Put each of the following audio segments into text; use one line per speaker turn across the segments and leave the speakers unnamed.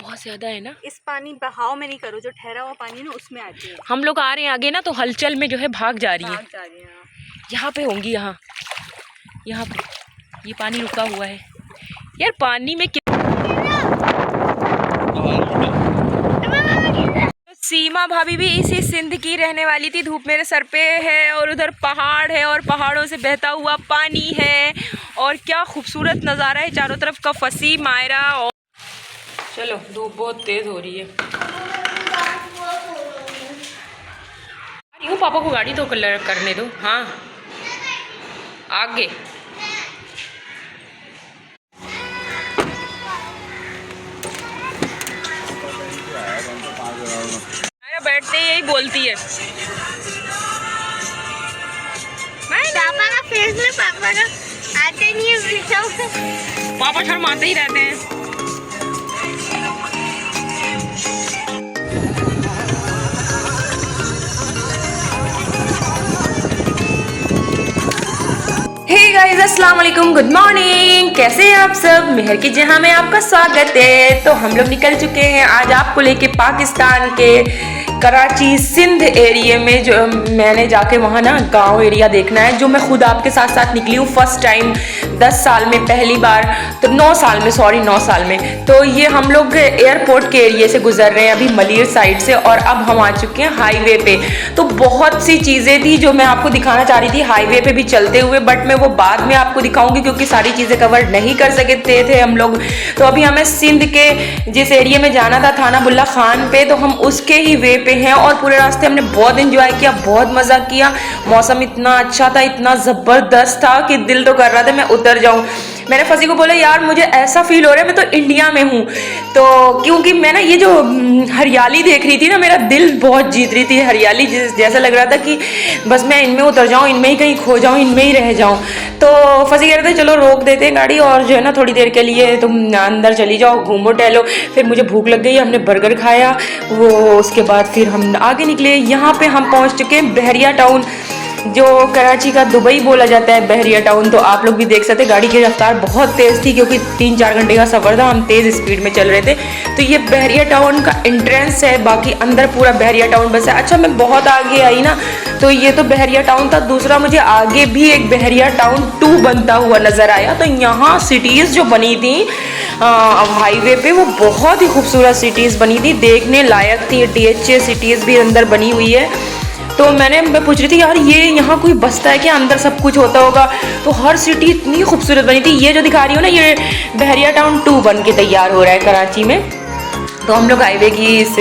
बहुत ज्यादा है ना।
इस पानी बहाव में नहीं करो, जो ठहरा हुआ पानी ना उसमें आती है।
हम लोग आ रहे हैं आगे ना, तो हलचल में जो है भाग जा रही है। यहाँ पे होंगी, यहाँ पे ये पानी रुका हुआ है यार। पानी में सीमा भाभी भी इसी सिंध की रहने वाली थी। धूप मेरे सर पे है और उधर पहाड़ है और पहाड़ों से बहता हुआ पानी है और क्या खूबसूरत नज़ारा है चारों तरफ का। फसी मायरा और चलो, धूप बहुत तेज हो रही है। यूँ पापा को गाड़ी तो करने दो। हाँ आगे बैठते ही यही बोलती है।
पापा का फेस में पापा का आते नहीं है,
पापा शर्माते ही रहते हैं। हे गाइस, अस्सलाम वालेकुम, गुड मॉर्निंग। कैसे हैं आप सब? मेहर की जहां में आपका स्वागत है। तो हम लोग निकल चुके हैं आज आपको लेके पाकिस्तान के कराची सिंध एरिया में। जो मैंने जाके वहाँ ना गांव एरिया देखना है, जो मैं खुद आपके साथ साथ निकली हूँ फर्स्ट टाइम 10 साल में, पहली बार तो 9 साल में, सॉरी 9 साल में। तो ये हम लोग एयरपोर्ट के एरिया से गुजर रहे हैं अभी मलिर साइड से, और अब हम आ चुके हैं हाईवे पे। तो बहुत सी चीज़ें थी जो मैं आपको दिखाना चाह रही थी हाईवे पे भी चलते हुए, बट मैं वो बाद में आपको दिखाऊंगी क्योंकि सारी चीज़ें कवर नहीं कर सकते थे हम लोग। तो अभी हमें सिंध के जिस एरिया में जाना था, थाना बुल्ला खान पे, तो हम उसके ही वे पे हैं और पूरे रास्ते हमने बहुत एंजॉय किया, बहुत मज़ा किया। मौसम इतना अच्छा था, इतना ज़बरदस्त था कि दिल तो कर रहा था मैं उतर जाऊं। मैंने फसी को बोला यार मुझे ऐसा फील हो रहा है मैं तो इंडिया में हूँ। तो क्योंकि मैं ना ये जो हरियाली देख रही थी ना, मेरा दिल बहुत जीत रही थी हरियाली। जैसा लग रहा था कि बस मैं इनमें उतर जाऊँ, इनमें ही कहीं खो जाऊँ, इनमें ही रह जाऊँ। तो फसी कह रहे थे चलो रोक देते हैं गाड़ी और जो है ना थोड़ी देर के लिए तुम अंदर चली जाओ, घूमो टहलो। फिर मुझे भूख लग गई, हमने बर्गर खाया वो, उसके बाद फिर हम आगे निकले। यहाँ पे हम पहुँच चुके हैं बहरिया टाउन, जो कराची का दुबई बोला जाता है बहरिया टाउन। तो आप लोग भी देख सकते हैं गाड़ी की रफ्तार बहुत तेज़ थी क्योंकि 3-4 घंटे का सफ़र था, हम तेज़ स्पीड में चल रहे थे। तो ये बहरिया टाउन का एंट्रेंस है, बाकी अंदर पूरा बहरिया टाउन बस है। अच्छा मैं बहुत आगे आई ना, तो ये तो बहरिया टाउन था, दूसरा मुझे आगे भी एक बहरिया टाउन 2 बनता हुआ नज़र आया। तो यहाँ सिटीज़ जो बनी थी हाईवे पे, वो बहुत ही खूबसूरत सिटीज़ बनी थी, देखने लायक थी। DHA सिटीज़ भी अंदर बनी हुई है। तो मैं पूछ रही थी यार ये यहाँ कोई बसता है क्या, अंदर सब कुछ होता होगा। तो हर सिटी इतनी खूबसूरत बनी थी। ये जो दिखा रही हो ना, ये बहरिया टाउन 2 बन के तैयार हो रहा है कराची में। तो हम लोग हाईवे की इस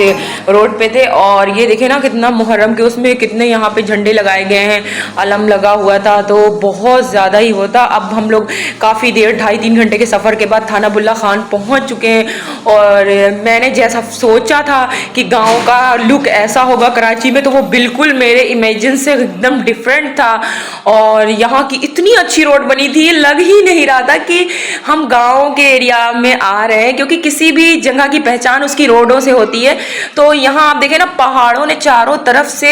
रोड पे थे और ये देखे ना कितना मुहर्रम के उसमें कितने यहाँ पे झंडे लगाए गए हैं, अलम लगा हुआ था, तो बहुत ज़्यादा ही होता। अब हम लोग काफ़ी देर 2.5-3 घंटे के सफ़र के बाद थाना बुल्ला खान पहुँच चुके हैं। और मैंने जैसा सोचा था कि गांव का लुक ऐसा होगा कराची में, तो वो बिल्कुल मेरे इमेजिन से एकदम डिफरेंट था। और यहाँ की इतनी अच्छी रोड बनी थी, लग ही नहीं रहा था कि हम गाँव के एरिया में आ रहे हैं, क्योंकि किसी भी जगह की पहचान उसकी रोडों से होती है। तो यहाँ आप देखें ना, पहाड़ों ने चारों तरफ से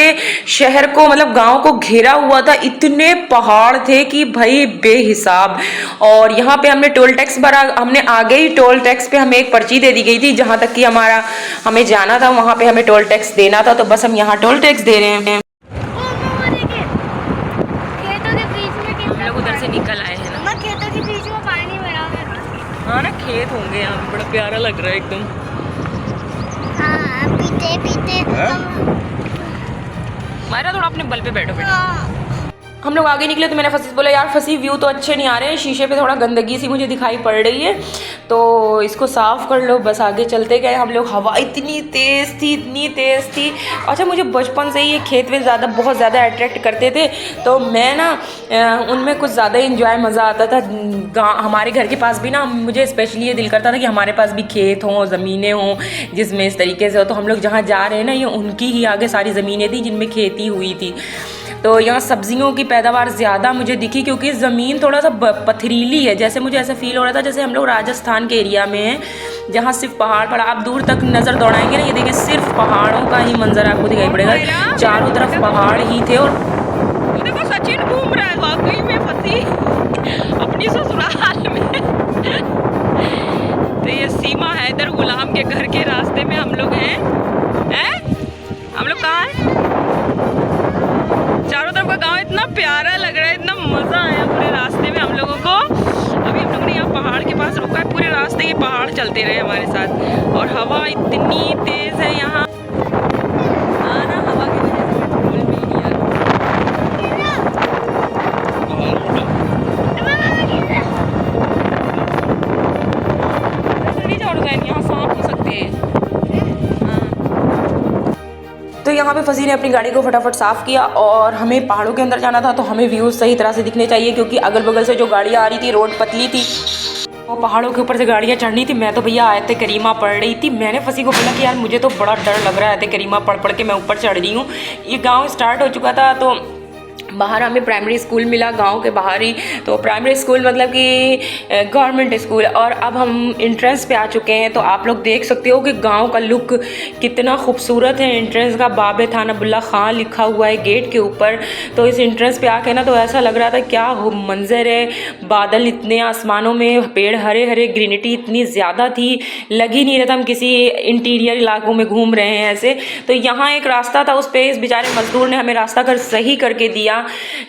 शहर को, मतलब गांव को घेरा हुआ था। इतने पहाड़ थे कि भाई बेहिसाब। और यहाँ पे हमने टोल टैक्स भरा, हमने आगे ही टोल टैक्स पे हमें एक पर्ची दे दी गई थी, जहाँ तक कि हमें जाना था वहाँ पे हमें टोल टैक्स देना था। तो बस हम यहाँ टोल टैक्स दे रहे हैं। हम लोग उधर से निकल आए हैं ना,
खेतों के बीच में पानी भरा हुआ।
हाँ ना, खेत होंगे यहाँ, बड़ा प्यारा लग रहा है एकदम।
पीते पीते
मायरा थोड़ा अपने बल पे बैठो बेटा। हम लोग आगे निकले तो मैंने फसी से बोला यार फसी व्यू तो अच्छे नहीं आ रहे हैं, शीशे पे थोड़ा गंदगी सी मुझे दिखाई पड़ रही है, तो इसको साफ़ कर लो। बस आगे चलते गए हम लोग। हवा इतनी तेज़ थी, इतनी तेज़ थी। अच्छा मुझे बचपन से ही ये खेत में बहुत ज़्यादा अट्रैक्ट करते थे, तो मैं ना उनमें कुछ ज़्यादा इंजॉय मज़ा आता था। हमारे घर के पास भी ना मुझे स्पेशली ये दिल करता था कि हमारे पास भी खेत हों, ज़मीनें हों जिसमें इस तरीके से हो। तो हम लोग जहाँ जा रहे हैं ना, ये उनकी ही आगे सारी ज़मीनें थी जिनमें खेती हुई थी। तो यहाँ सब्जियों की पैदावार ज़्यादा मुझे दिखी क्योंकि ज़मीन थोड़ा सा पथरीली है। जैसे मुझे ऐसा फील हो रहा था जैसे हम लोग राजस्थान के एरिया में हैं, जहाँ सिर्फ पहाड़ पड़ा। आप दूर तक नज़र दौड़ाएंगे ना, ये देखिए सिर्फ पहाड़ों का ही मंजर आपको दिखाई पड़ेगा, चारों तरफ पहाड़ ही थे। और देखो सचिन घूम रहा है वाकई में फसी अपनी ससुराल में। तो ये करीमा हैदर गुलाम के घर के रास्ते में हम लोग हैं। हम लोग कहाँ हैं? चारों तरफ का गांव इतना प्यारा लग रहा है, इतना मज़ा आया पूरे रास्ते में हम लोगों को। अभी हम लोगों ने यहाँ पहाड़ के पास रुका है, पूरे रास्ते ये पहाड़ चलते रहे हमारे साथ, और हवा इतनी तेज़ है यहाँ। हवा की वजह से पेट्रोल भी नहीं आ रहा। यहाँ सांप हो सकते हैं। तो यहाँ पे फसी ने अपनी गाड़ी को फटाफट साफ़ किया और हमें पहाड़ों के अंदर जाना था, तो हमें व्यूज़ सही तरह से दिखने चाहिए क्योंकि अगल बगल से जो गाड़ियाँ आ रही थी, रोड पतली थी, वो पहाड़ों के ऊपर से गाड़ियाँ चढ़नी थी। मैं तो भैया आयत करीमा पढ़ रही थी। मैंने फसी को बोला कि यार मुझे तो बड़ा डर लग रहा है, आयत करीमा पढ़ पढ़ के मैं ऊपर चढ़ रही हूँ। ये गाँव स्टार्ट हो चुका था, तो बाहर हमें प्राइमरी स्कूल मिला गांव के बाहर ही। तो प्राइमरी स्कूल मतलब कि गवर्नमेंट स्कूल, और अब हम एंट्रेंस पे आ चुके हैं। तो आप लोग देख सकते हो कि गांव का लुक कितना खूबसूरत है। एंट्रेंस का बाबे थाना अब्दुल्ला खान लिखा हुआ है गेट के ऊपर। तो इस एंट्रेंस पे आके ना तो ऐसा लग रहा था क्या मंजर है, बादल इतने आसमानों में, पेड़ हरे हरे, ग्रीनिटी इतनी ज़्यादा थी, लग ही नहीं रहा था हम किसी इंटीरियर इलाकों में घूम रहे हैं ऐसे। तो यहाँ एक रास्ता था, उस पर इस बेचारे मजदूर ने हमें रास्ता कर सही करके दिया,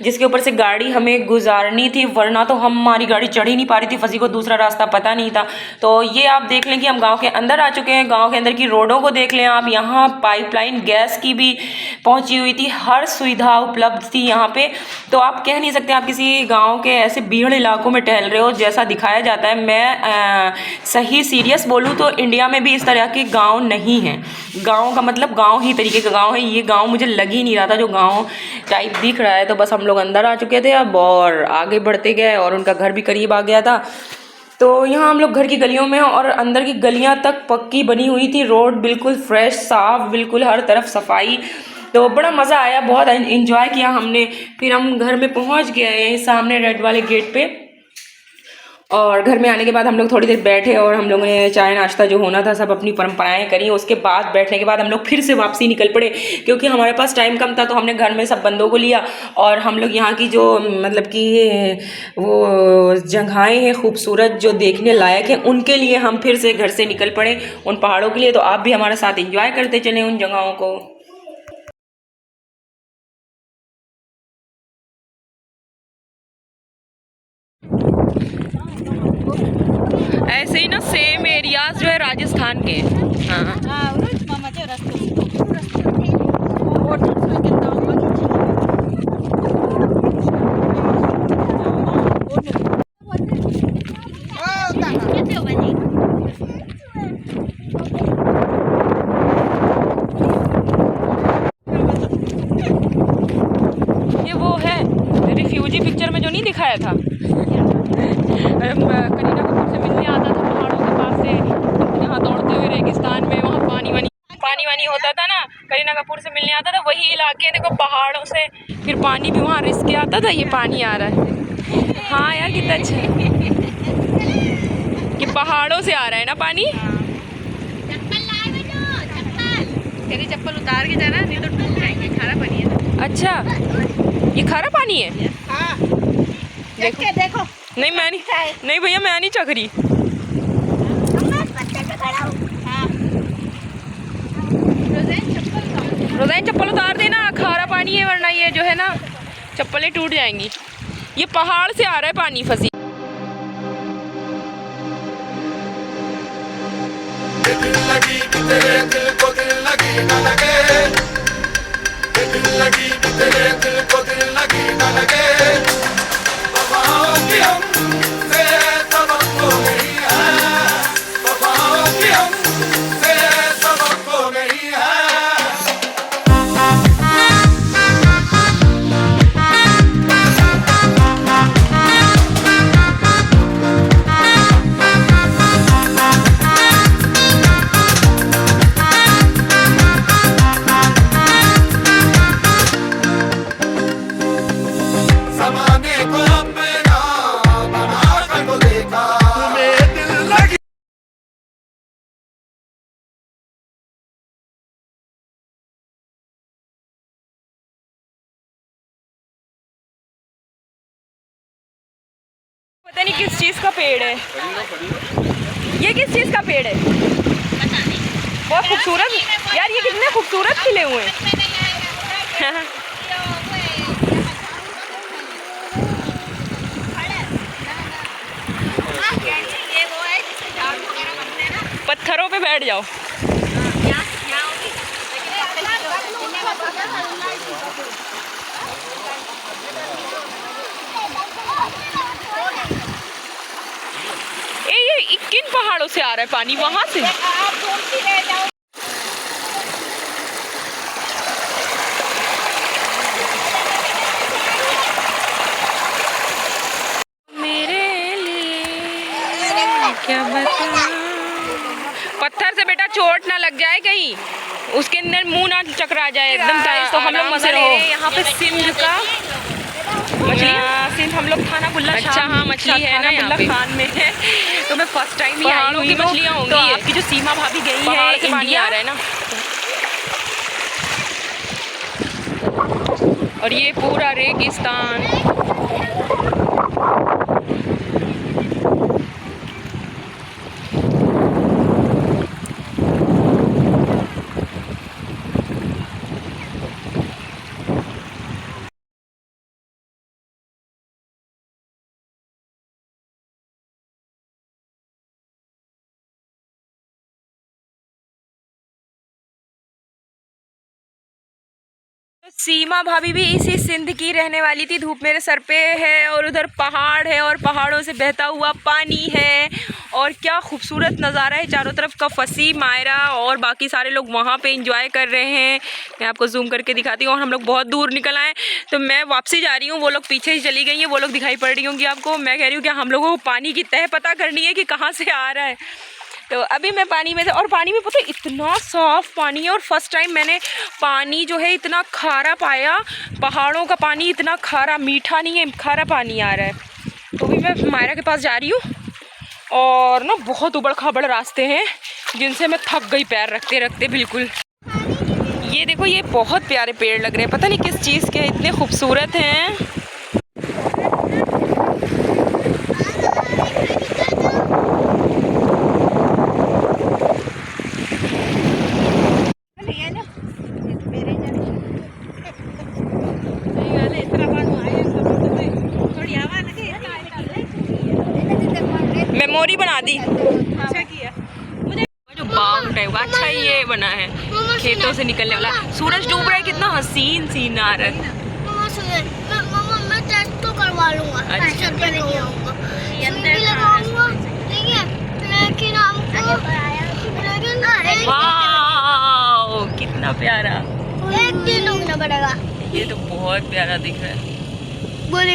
जिसके ऊपर से गाड़ी हमें गुजारनी थी, वरना तो हमारी गाड़ी चढ़ ही नहीं पा रही थी। फसी को दूसरा रास्ता पता नहीं था। तो ये आप देख लें कि हम गांव के अंदर आ चुके हैं। गांव के अंदर की रोडों को देख लें आप, यहाँ पाइपलाइन गैस की भी पहुंची हुई थी, हर सुविधा उपलब्ध थी यहाँ पे। तो आप कह नहीं सकते आप किसी गांव के ऐसे भीड़ इलाकों में टहल रहे हो जैसा दिखाया जाता है। मैं सही सीरियस बोलूँ तो इंडिया में भी इस तरह के गाँव नहीं हैं। गाँव का मतलब गाँव ही तरीके का गाँव है। ये गाँव मुझे लग ही नहीं रहा था जो गाँव टाइप दिख रहा है। तो बस हम लोग अंदर आ चुके थे अब, और आगे बढ़ते गए और उनका घर भी करीब आ गया था। तो यहाँ हम लोग घर की गलियों में, और अंदर की गलियाँ तक पक्की बनी हुई थी, रोड बिल्कुल फ्रेश साफ, बिल्कुल हर तरफ सफाई। तो बड़ा मज़ा आया, बहुत इंजॉय किया हमने। फिर हम घर में पहुँच गए यहीं सामने रेड वाले गेट पे, और घर में आने के बाद हम लोग थोड़ी देर बैठे और हम लोगों ने चाय नाश्ता जो होना था सब अपनी परंपराएं करी। उसके बाद बैठने के बाद हम लोग फिर से वापसी निकल पड़े क्योंकि हमारे पास टाइम कम था। तो हमने घर में सब बंदों को लिया और हम लोग यहाँ की जो मतलब कि वो जगहें हैं खूबसूरत जो देखने लायक हैं, उनके लिए हम फिर से घर से निकल पड़े उन पहाड़ों के लिए। तो आप भी हमारे साथ इंजॉय करते चले उन जगहों को। ऐसे ही ना सेम एरियाज जो है राजस्थान के। हाँ ये वो है रिफ्यूजी पिक्चर में जो नहीं दिखाया था, करीना कपूर से मिलने आता था पहाड़ों के पास से, यहाँ दौड़ते हुए रेगिस्तान में, वहाँ पानी वानी होता था ना, करीना कपूर से मिलने आता था। वही इलाके देखो पहाड़ों से, फिर पानी भी वहाँ रिस के आता था। ये पानी आ रहा है। हाँ यार कितना अच्छा कि पहाड़ों से आ रहा है ना पानी।
तेरी चप्पल उतार के जाना, नहीं तो टूट जाएंगे, खारा पानी है।
अच्छा ये खारा पानी है।
हाँ देखो।
नहीं मैं नहीं भैया मैं नहीं चख रही। रोज़ाइन चप्पल उतार देना, खारा पानी है वरना ये जो है ना चप्पलें टूट जाएंगी। ये पहाड़ से आ रहा है पानी फसी।
दिल लगी तेरे दिल को दिल लगी न लगे, दिल लगी तेरे दिल को दिल लगी न लगे। वफाओं की हमसे तवक्को नहीं है, वफाओं की हमसे तवक्को नहीं है।
पता नहीं किस चीज़ का पेड़ है। ये किस चीज़ का पेड़ है? बहुत खूबसूरत यार, ये कितने खूबसूरत खिले हुए हैं। पत्थरों पे बैठ जाओ। ये किन पहाड़ों से आ रहा है पानी? वहां से? मेरे लिए क्या बता, पत्थर से बेटा चोट ना लग जाए कहीं, उसके अंदर मुंह ना चकरा जाए एकदम टाइट। तो हम लोग मजे ले रहे हैं यहाँ पे सिंध का मछलियाँ। सिंध हम लोग थाना बुल्ला, अच्छा हाँ मछली है ना यहाँ पे खान में है। तो मैं फर्स्ट टाइम ही आई हूँ, मछलियाँ होंगी। तो आपकी जो सीमा भाभी गई है इंडिया आ रहा है ना, और ये पूरा रेगिस्तान। सीमा भाभी भी इसी सिंध की रहने वाली थी। धूप मेरे सर पे है और उधर पहाड़ है और पहाड़ों से बहता हुआ पानी है और क्या खूबसूरत नज़ारा है चारों तरफ का। फसी, मायरा और बाकी सारे लोग वहाँ पे एंजॉय कर रहे हैं। मैं आपको जूम करके दिखाती हूँ। और हम लोग बहुत दूर निकल आए, तो मैं वापसी जा रही हूँ। वो लोग पीछे ही चली गई हैं, वो लोग दिखाई पड़ रही होंगी आपको। मैं कह रही हूँ कि हम लोगों को पानी की तह पता करनी है कि कहाँ से आ रहा है। तो अभी मैं पानी में से, और पानी में पता है इतना साफ़ पानी है। और फर्स्ट टाइम मैंने पानी जो है इतना खारा पाया। पहाड़ों का पानी इतना खारा, मीठा नहीं है, खारा पानी आ रहा है। तो अभी मैं मायरा के पास जा रही हूँ और ना बहुत उबड़ खाबड़ रास्ते हैं जिनसे मैं थक गई पैर रखते रखते बिल्कुल। ये देखो, ये बहुत प्यारे पेड़ लग रहे हैं, पता नहीं किस चीज़ के, इतने खूबसूरत हैं। मेमोरी बना दी। अच्छा किया। मुझे जो बाग टाइप अच्छा ये बना है, खेतों से निकलने वाला। सूरज डूब रहा है, कितना हसीन सीन आ रहा है।
मैं टेस्ट तो करवा लूंगा।
अच्छा।
पे नहीं आऊंगा, लगाऊंगा, ठीक है, लेकिन हमको
वाओ कितना प्यारा।
एक दिन ढूंढना पड़ेगा।
ये तो बहुत प्यारा दिख रहा है।
बोले